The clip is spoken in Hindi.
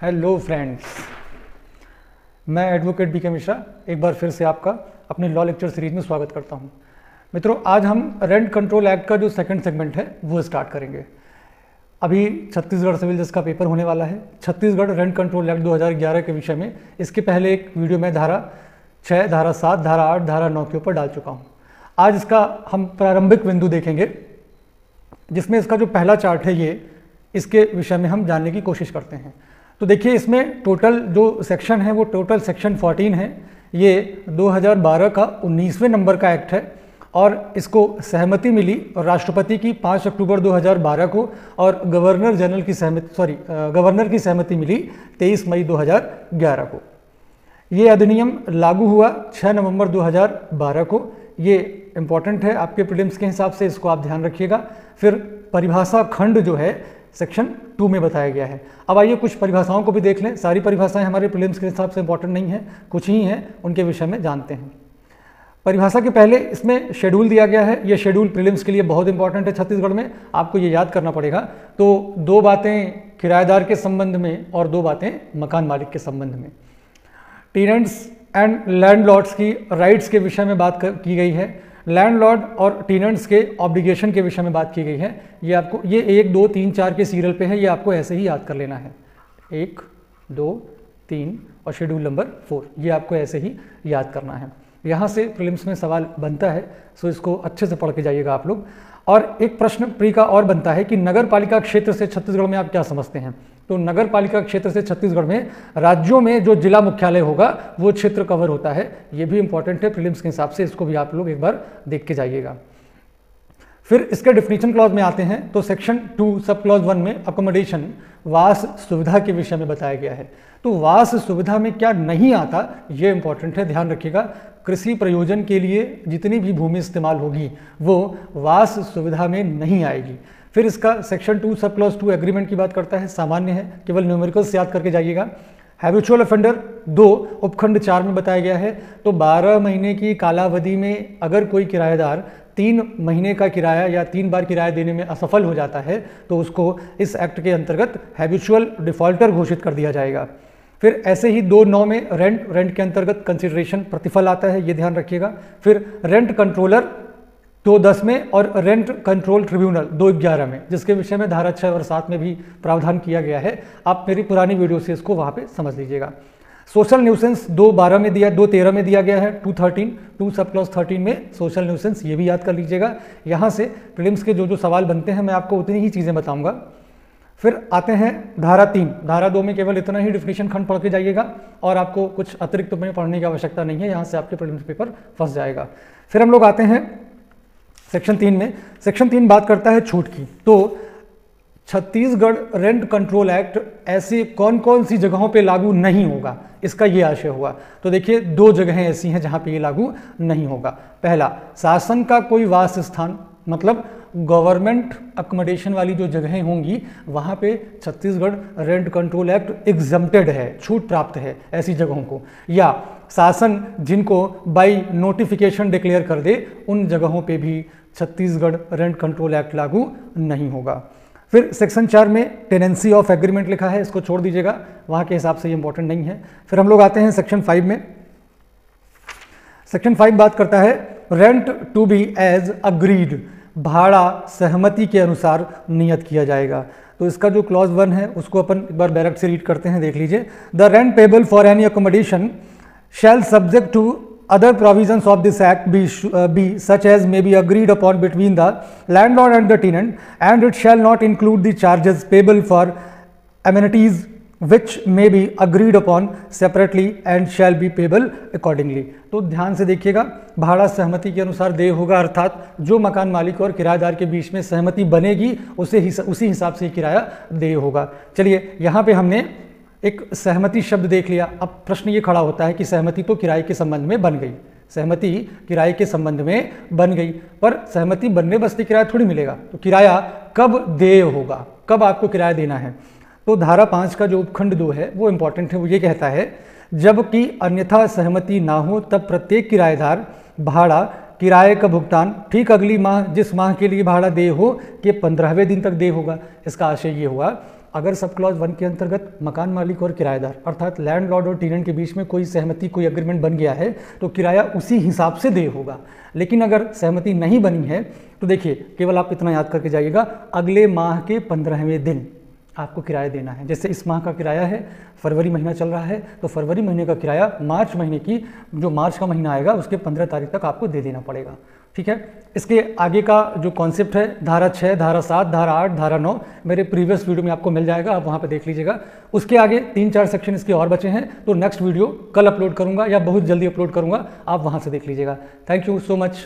हेलो फ्रेंड्स, मैं एडवोकेट बी के मिश्रा एक बार फिर से आपका अपने लॉ लेक्चर सीरीज में स्वागत करता हूं। मित्रों, आज हम रेंट कंट्रोल एक्ट का जो सेकंड सेगमेंट है वो स्टार्ट करेंगे। अभी छत्तीसगढ़ सिविल जज का पेपर होने वाला है, छत्तीसगढ़ रेंट कंट्रोल एक्ट 2011 के विषय में। इसके पहले एक वीडियो में धारा 6, धारा 7, धारा 8, धारा 9 के ऊपर डाल चुका हूँ। आज इसका हम प्रारंभिक बिंदु देखेंगे, जिसमें इसका जो पहला चार्ट है ये इसके विषय में हम जानने की कोशिश करते हैं। तो देखिए, इसमें टोटल जो सेक्शन है वो टोटल सेक्शन 14 है। ये 2012 का 19वें नंबर का एक्ट है और इसको सहमति मिली और राष्ट्रपति की 5 अक्टूबर 2012 को, और गवर्नर की सहमति मिली 23 मई 2011 को। ये अधिनियम लागू हुआ 6 नवंबर 2012 को। ये इम्पॉर्टेंट है आपके प्रीलिम्स के हिसाब से, इसको आप ध्यान रखिएगा। फिर परिभाषा खंड जो है सेक्शन 2 में बताया गया है। अब आइए कुछ परिभाषाओं को भी देख लें। सारी परिभाषाएं हमारे प्रीलिम्स के हिसाब से इंपॉर्टेंट नहीं है, कुछ ही हैं, उनके विषय में जानते हैं। परिभाषा के पहले इसमें शेड्यूल दिया गया है। ये शेड्यूल प्रीलिम्स के लिए बहुत इंपॉर्टेंट है छत्तीसगढ़ में, आपको ये याद करना पड़ेगा। तो 2 बातें किराएदार के संबंध में और 2 बातें मकान मालिक के संबंध में। टेनेंट्स एंड लैंडलॉर्ड्स की राइट्स के विषय में बात की गई है। लैंडलॉर्ड और टेनेंट्स के ऑब्लिगेशन के विषय में बात की गई है। ये आपको, ये 1, 2, 3, 4 के सीरियल पे है, ये आपको ऐसे ही याद कर लेना है। 1, 2, 3 और शेड्यूल नंबर 4, ये आपको ऐसे ही याद करना है। यहाँ से प्रीलिम्स में सवाल बनता है, सो इसको अच्छे से पढ़ के जाइएगा आप लोग। और एक प्रश्न प्री का और बनता है कि नगर पालिका क्षेत्र से छत्तीसगढ़ में आप क्या समझते हैं। तो नगर पालिका क्षेत्र से छत्तीसगढ़ में राज्यों में जो जिला मुख्यालय होगा वो क्षेत्र कवर होता है। ये भी इंपॉर्टेंट है प्रीलिम्स के हिसाब से, इसको भी आप लोग एक बार देख के जाइएगा। फिर इसके डिफिनीशन क्लॉज में आते हैं। तो सेक्शन 2 सब क्लॉज 1 में अकोमोडेशन, वास सुविधा के विषय में बताया गया है। तो वास सुविधा में क्या नहीं आता, ये इंपॉर्टेंट है, ध्यान रखिएगा। कृषि प्रयोजन के लिए जितनी भी भूमि इस्तेमाल होगी वो वास सुविधा में नहीं आएगी। फिर इसका सेक्शन 2 सब क्लॉज 2 एग्रीमेंट की बात करता है, सामान्य है, केवल न्यूमेरिकल्स याद करके जाइएगा। हैबिचुअल ऑफेंडर 2 उपखंड 4 में बताया गया है। तो 12 महीने की कालावधि में अगर कोई किराएदार 3 महीने का किराया या 3 बार किराया देने में असफल हो जाता है तो उसको इस एक्ट के अंतर्गत हैबिचुअल डिफॉल्टर घोषित कर दिया जाएगा। फिर ऐसे ही 2(9) में रेंट के अंतर्गत कंसिडरेशन प्रतिफल आता है, ये ध्यान रखिएगा। फिर रेंट कंट्रोलर 2(10) में और रेंट कंट्रोल ट्रिब्यूनल 2(11) में, जिसके विषय में धारा 6 और 7 में भी प्रावधान किया गया है। आप मेरी पुरानी वीडियो से इसको वहाँ पे समझ लीजिएगा। सोशल न्यूसेंस 2(12) में दिया, 2(13) में दिया गया है। 2(13) 2 सब क्लॉज 13 में सोशल न्यूसेंस, ये भी याद कर लीजिएगा। यहाँ से प्रीलिम्स के जो सवाल बनते हैं मैं आपको उतनी ही चीज़ें बताऊँगा। फिर आते हैं धारा 3। धारा 2 में केवल इतना ही डिफिनीशन खंड पढ़ के जाइएगा और आपको कुछ अतिरिक्त में पढ़ने की आवश्यकता नहीं है, यहाँ से आपके प्रीलिम्स पेपर फंस जाएगा। फिर हम लोग आते हैं सेक्शन 3 में। सेक्शन 3 बात करता है छूट की। तो छत्तीसगढ़ रेंट कंट्रोल एक्ट ऐसी कौन कौन सी जगहों पे लागू नहीं होगा, इसका ये आशय हुआ। तो देखिए 2 जगहें ऐसी हैं जहाँ पे ये लागू नहीं होगा। पहला, शासन का कोई वास स्थान, मतलब गवर्नमेंट अकोमोडेशन वाली जो जगहें होंगी वहाँ पे Chhattisgarh rent control act exempted है, छूट प्राप्त है ऐसी जगहों को। या शासन जिनको बाय नोटिफिकेशन डिक्लेयर कर दे, उन जगहों पे भी छत्तीसगढ़ रेंट कंट्रोल एक्ट लागू नहीं होगा। फिर सेक्शन 4 में टेनेंसी ऑफ एग्रीमेंट लिखा है, इसको छोड़ दीजिएगा, वहाँ के हिसाब से ये इंपॉर्टेंट नहीं है। फिर हम लोग आते हैं सेक्शन 5 में। सेक्शन 5 बात करता है rent to be as agreed, भाड़ा सहमति के अनुसार नियत किया जाएगा। तो इसका जो क्लॉज 1 है उसको अपन एक बार डायरेक्ट से रीड करते हैं, देख लीजिए। The rent payable for any accommodation shall subject to other provisions of this act be such as may be agreed upon between the landlord and the tenant, and it shall not include the charges payable for amenities which may be agreed upon separately and shall be payable accordingly। तो ध्यान से देखिएगा, भाड़ा सहमति के अनुसार देय होगा, अर्थात जो मकान मालिक और किराएदार के बीच में सहमति बनेगी उसी हिसाब से किराया देय होगा। चलिए, यहाँ पे हमने एक सहमति शब्द देख लिया। अब प्रश्न ये खड़ा होता है कि सहमति तो किराए के संबंध में बन गई, सहमति किराए के संबंध में बन गई, पर सहमति बनने बसते किराया थोड़ी मिलेगा। तो किराया कब देय होगा, कब आपको किराया देना है। तो धारा 5 का जो उपखंड 2 है वो इंपॉर्टेंट है, वो ये कहता है जबकि अन्यथा सहमति ना हो तब प्रत्येक किराएदार भाड़ा किराए का भुगतान ठीक अगली माह जिस माह के लिए भाड़ा देय हो के 15वें दिन तक देय होगा। इसका आशय ये हुआ अगर सब क्लॉज 1 के अंतर्गत मकान मालिक और किराएदार अर्थात लैंडलॉर्ड और टेनेंट के बीच में कोई सहमति, कोई एग्रीमेंट बन गया है तो किराया उसी हिसाब से देय होगा। लेकिन अगर सहमति नहीं बनी है तो देखिए, केवल आप इतना याद करके जाइएगा, अगले माह के 15वें दिन आपको किराया देना है। जैसे इस माह का किराया है, फरवरी महीना चल रहा है, तो फरवरी महीने का किराया मार्च महीने की, जो मार्च का महीना आएगा उसके 15 तारीख तक आपको दे देना पड़ेगा। ठीक है। इसके आगे का जो कॉन्सेप्ट है, धारा 6, धारा 7, धारा 8, धारा 9 मेरे प्रीवियस वीडियो में आपको मिल जाएगा, आप वहाँ पे देख लीजिएगा। उसके आगे 3-4 सेक्शन इसके और बचे हैं, तो नेक्स्ट वीडियो कल अपलोड करूँगा या बहुत जल्दी अपलोड करूँगा, आप वहाँ से देख लीजिएगा। Thank you so much.